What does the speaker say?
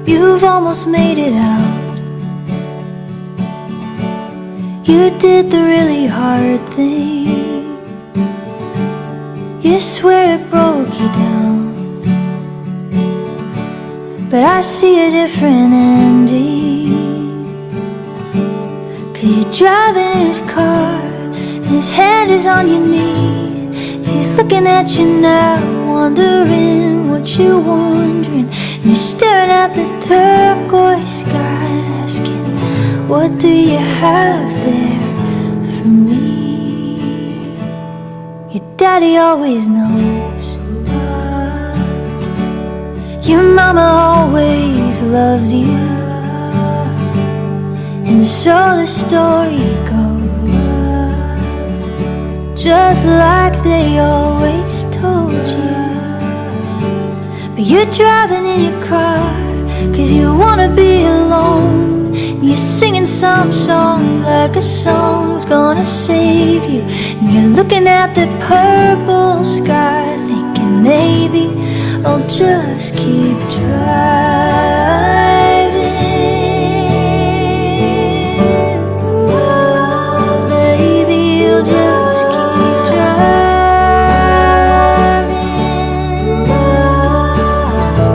You've almost made it out. You did the really hard thing. You swear it broke you down, but I see a different ending. 'Cause you're driving in his car, and his hand is on your knee. He's looking at you now, wondering what you're wondering. And you're staring at the turquoise sky, asking, what do you have there for me? Your daddy always knows. Your mama always loves you. And so the story goes, just like they always told you. But you're driving in your car, 'cause you wanna be alone. And you're singing some song like a song's gonna save you. And you're looking at the purple sky, thinking maybe I'll just keep driving.